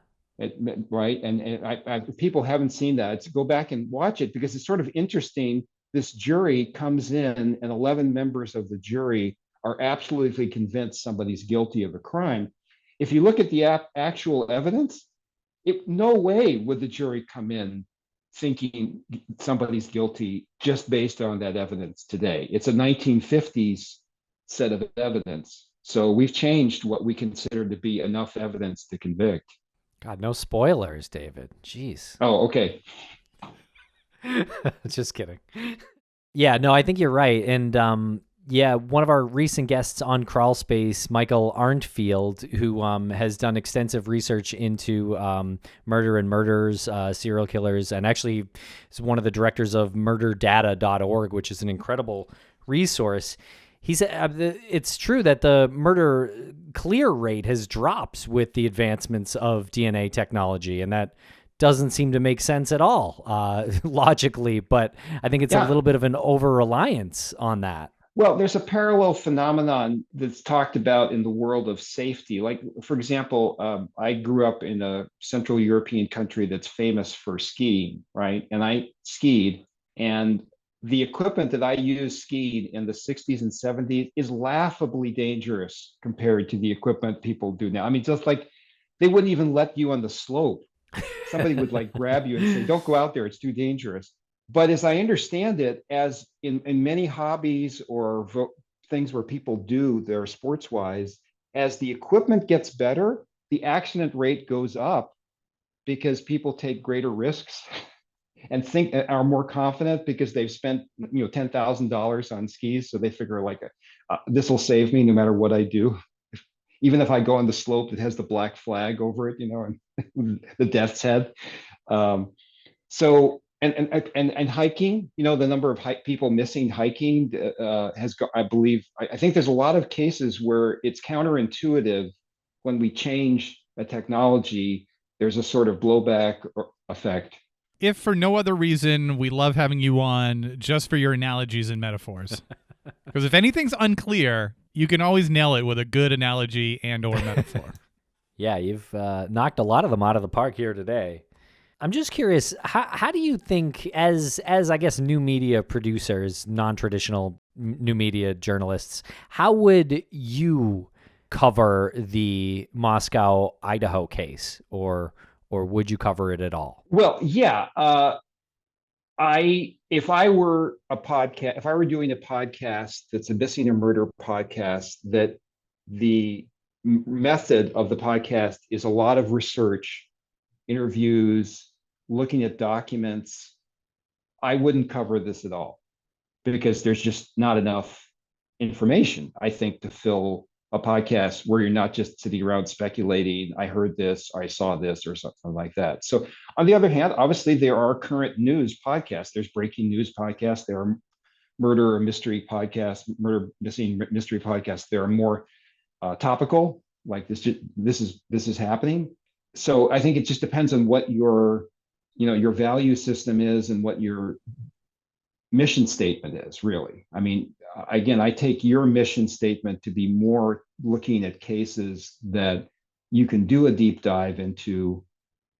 Right. And people haven't seen that. It's go back and watch it because it's sort of interesting. This jury comes in and 11 members of the jury are absolutely convinced somebody's guilty of a crime. If you look at the actual evidence, no way would the jury come in thinking somebody's guilty just based on that evidence today. It's a 1950s set of evidence. So we've changed what we consider to be enough evidence to convict. God, no spoilers, David. Jeez. Oh, okay. Just kidding. Yeah, no, I think you're right. And yeah, one of our recent guests on Crawlspace, Michael Arntfield, who has done extensive research into murder and murders, serial killers, and actually is one of the directors of murderdata.org, which is an incredible resource. He said it's true that the murder clear rate has dropped with the advancements of DNA technology, and that doesn't seem to make sense at all logically, but I think it's a little bit of an over-reliance on that. Well, there's a parallel phenomenon that's talked about in the world of safety. Like, for example, I grew up in a Central European country that's famous for skiing, right? And I skied, and the equipment that I used skiing in the 60s and 70s is laughably dangerous compared to the equipment people do now. I mean, just like they wouldn't even let you on the slope. Somebody would like grab you and say, don't go out there, it's too dangerous. But as I understand it, as in many hobbies or things where people do their sports wise, as the equipment gets better, the accident rate goes up because people take greater risks and are more confident because they've spent $10,000 on skis, so they figure like this will save me no matter what I do. even if I go on the slope that has the black flag over it, and the death's head. So and hiking, the number of people missing hiking has I believe I think there's a lot of cases where it's counterintuitive when we change a technology. There's a sort of blowback effect. If for no other reason, we love having you on just for your analogies and metaphors. Because if anything's unclear, you can always nail it with a good analogy and or metaphor. Yeah, you've knocked a lot of them out of the park here today. I'm just curious, how do you think, as I guess new media producers, non-traditional new media journalists, how would you cover the Moscow, Idaho case, or would you cover it at all? Well, yeah. If I were doing a podcast that's a missing or murder podcast, that the method of the podcast is a lot of research, interviews, looking at documents, I wouldn't cover this at all because there's just not enough information, I think, to fill a podcast where you're not just sitting around speculating, I heard this, or I saw this, or something like that. So on the other hand, obviously there are current news podcasts. There's breaking news podcasts. There are murder or mystery podcasts, murder missing mystery podcasts. There are more topical, like this is happening. So I think it just depends on what your value system is and what your mission statement is, really. I mean, again, I take your mission statement to be more looking at cases that you can do a deep dive into,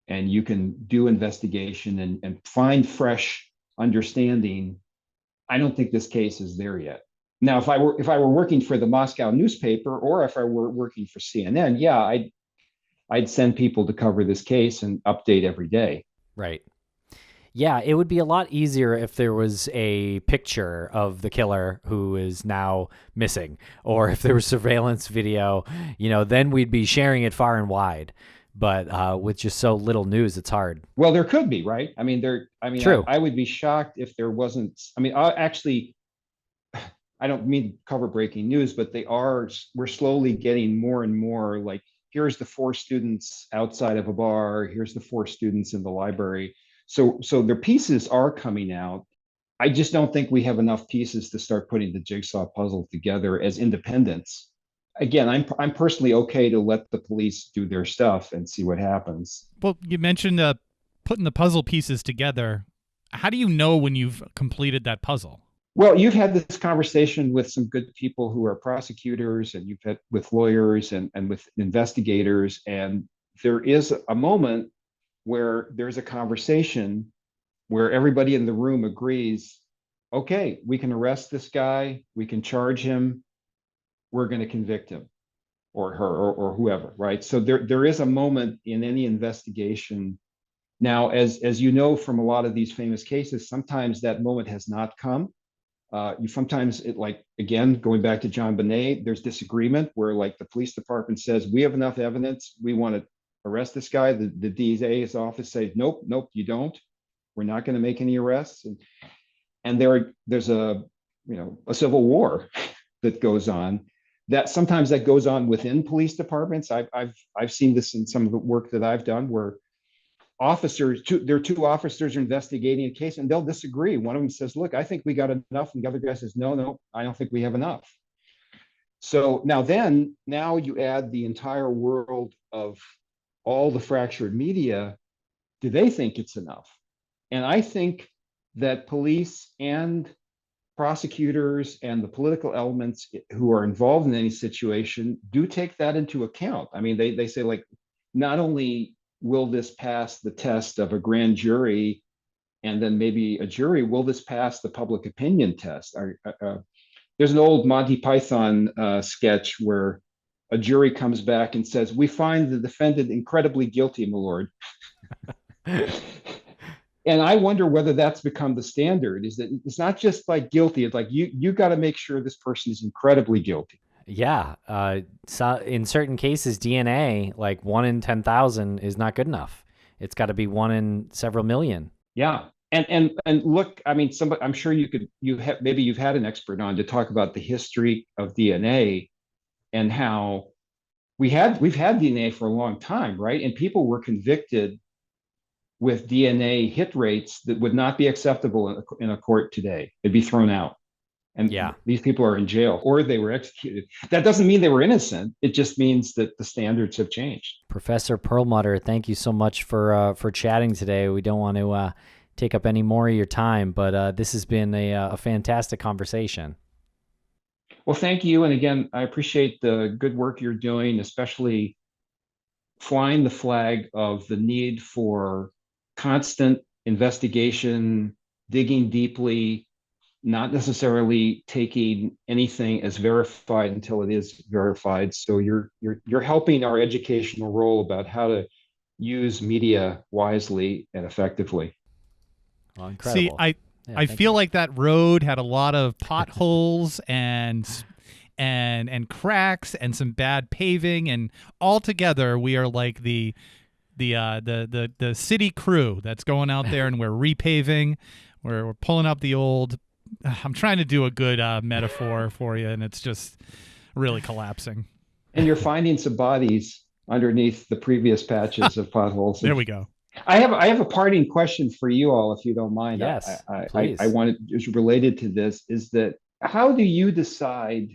and you can do investigation and find fresh understanding. I don't think this case is there yet. Now, if I were working for the Moscow newspaper, or if I were working for CNN, yeah, I'd send people to cover this case and update every day. Right. Yeah, it would be a lot easier if there was a picture of the killer who is now missing, or if there was surveillance video, then we'd be sharing it far and wide. But with just so little news, it's hard. Well, there could be, right? True. I would be shocked if there wasn't. I don't mean to cover breaking news, but we're slowly getting more and more like, here's the 4 students outside of a bar, here's the 4 students in the library. So their pieces are coming out. I just don't think we have enough pieces to start putting the jigsaw puzzle together as independents. Again, I'm personally okay to let the police do their stuff and see what happens. Well, you mentioned putting the puzzle pieces together. How do you know when you've completed that puzzle? Well, you've had this conversation with some good people who are prosecutors, and you've had with lawyers and with investigators, and there is a moment where there's a conversation where everybody in the room agrees, okay, we can arrest this guy, we can charge him, we're going to convict him or her or whoever, right? So there is a moment in any investigation. Now, as you know from a lot of these famous cases, sometimes that moment has not come. Again, going back to John Bonet, there's disagreement where like the police department says, we have enough evidence, we want to arrest this guy. The DA's office says, nope, you don't. We're not going to make any arrests. And there's a civil war that goes on. That sometimes that goes on within police departments. I've seen this in some of the work that I've done where there are 2 officers investigating a case and they'll disagree. One of them says, look, I think we got enough. And the other guy says, no, I don't think we have enough. So now you add the entire world of all the fractured media. Do they think it's enough? And I think that police and prosecutors and the political elements who are involved in any situation do take that into account. I mean, they say, like, not only will this pass the test of a grand jury and then maybe a jury, will this pass the public opinion test? There's an old Monty Python sketch where a jury comes back and says, we find the defendant incredibly guilty, my lord. And I wonder whether that's become the standard, is that it's not just like guilty. It's like you got to make sure this person is incredibly guilty. Yeah. So in certain cases, DNA, like 1 in 10,000 is not good enough. It's got to be 1 in several million. Yeah. And look, I mean, I'm sure maybe you've had an expert on to talk about the history of DNA and how we've had DNA for a long time, right? And people were convicted with DNA hit rates that would not be acceptable in a court today. It'd be thrown out. And Yeah. these people are in jail or they were executed. That doesn't mean they were innocent. It just means that the standards have changed. Professor Perlmutter, thank you so much for chatting today. We don't want to take up any more of your time, but this has been a fantastic conversation. Well, thank you. And again, I appreciate the good work you're doing, especially flying the flag of the need for constant investigation, digging deeply, not necessarily taking anything as verified until it is verified. So you're helping our educational role about how to use media wisely and effectively. Well, See, incredible. I feel like that road had a lot of potholes and cracks and some bad paving, and all together we are like the city crew that's going out there and we're repaving, we're pulling up the old. I'm trying to do a good metaphor for you, and it's just really collapsing. And you're finding some bodies underneath the previous patches of potholes. There we go. I have a parting question for you all, if you don't mind. Yes, please. I wanted, is related to this, is that how do you decide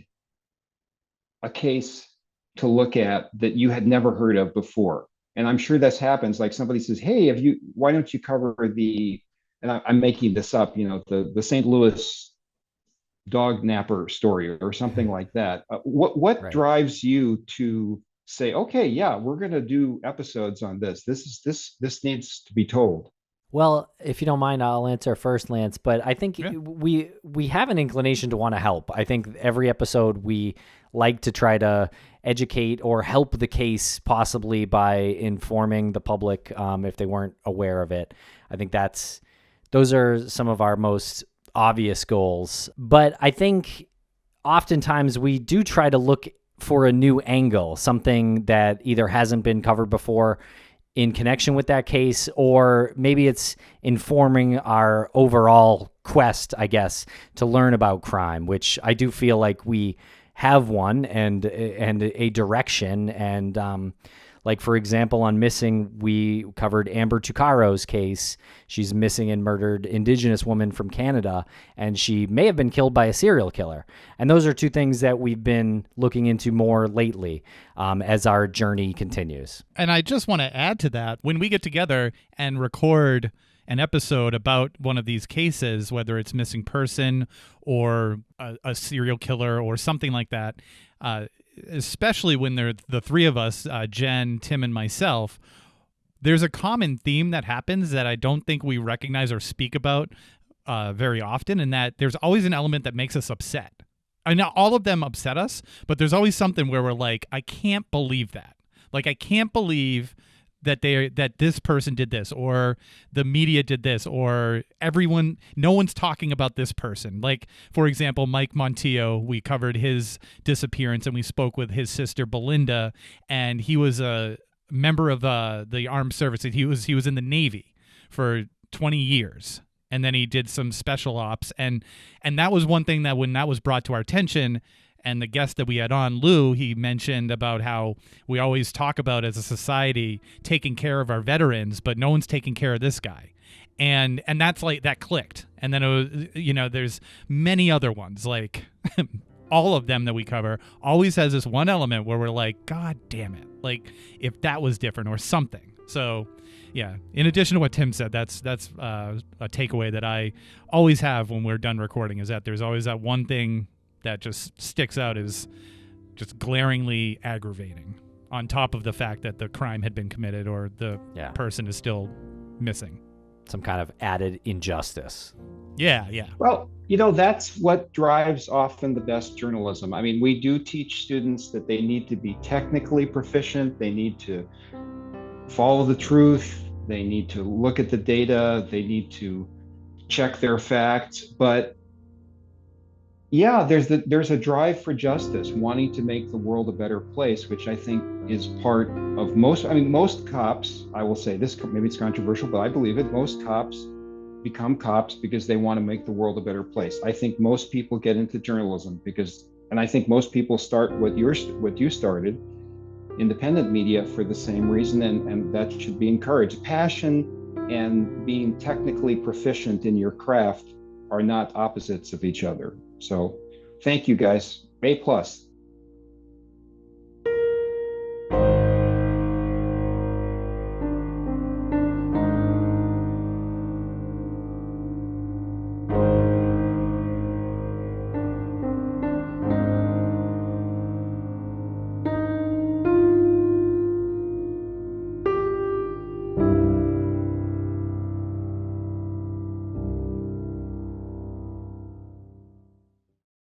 a case to look at that you had never heard of before? And I'm sure this happens. Like somebody says, "Hey, why don't you cover the?" And I'm making this up. The St. Louis dog napper story or something like that. What Right. drives you to say, okay, yeah, we're going to do episodes on this. This needs to be told. Well, if you don't mind, I'll answer first, Lance. But I think we have an inclination to want to help. I think every episode we like to try to educate or help the case, possibly by informing the public if they weren't aware of it. I think those are some of our most obvious goals. But I think oftentimes we do try to look for a new angle, something that either hasn't been covered before in connection with that case, or maybe it's informing our overall quest, I guess, to learn about crime, which I do feel like we have one and a direction. And like, for example, on Missing, we covered Amber Tucaro's case. She's missing and murdered Indigenous woman from Canada, and she may have been killed by a serial killer. And those are two things that we've been looking into more lately as our journey continues. And I just want to add to that, when we get together and record an episode about one of these cases, whether it's missing person or a serial killer or something like that, especially when they're the three of us, Jen, Tim, and myself, there's a common theme that happens that I don't think we recognize or speak about very often, and that there's always an element that makes us upset. I know all of them upset us, but there's always something where we're like, I can't believe that. Like, I can't believe that this person did this, or the media did this, or no one's talking about this person. Like, for example, Mike Montillo, we covered his disappearance and we spoke with his sister Belinda, and he was a member of the armed services. He was in the Navy for 20 years. And then he did some special ops, and that was one thing that when that was brought to our attention, and the guest that we had on, Lou, he mentioned about how we always talk about as a society taking care of our veterans, but no one's taking care of this guy. And that's like, that clicked. And then it was, there's many other ones, like all of them that we cover always has this one element where we're like, God damn it. Like, if that was different or something. So yeah, in addition to what Tim said, that's a takeaway that I always have when we're done recording, is that there's always that one thing that just sticks out as just glaringly aggravating, on top of the fact that the crime had been committed or the person is still missing. Some kind of added injustice. Yeah. Well, that's what drives often the best journalism. I mean, we do teach students that they need to be technically proficient. They need to follow the truth. They need to look at the data. They need to check their facts. But yeah, there's a drive for justice, wanting to make the world a better place, which I think is part of most cops, I will say this, maybe it's controversial, but I believe it, most cops become cops because they want to make the world a better place. I think most people get into journalism and I think most people start what you started, independent media for the same reason, and that should be encouraged. Passion and being technically proficient in your craft are not opposites of each other. So thank you guys. A plus.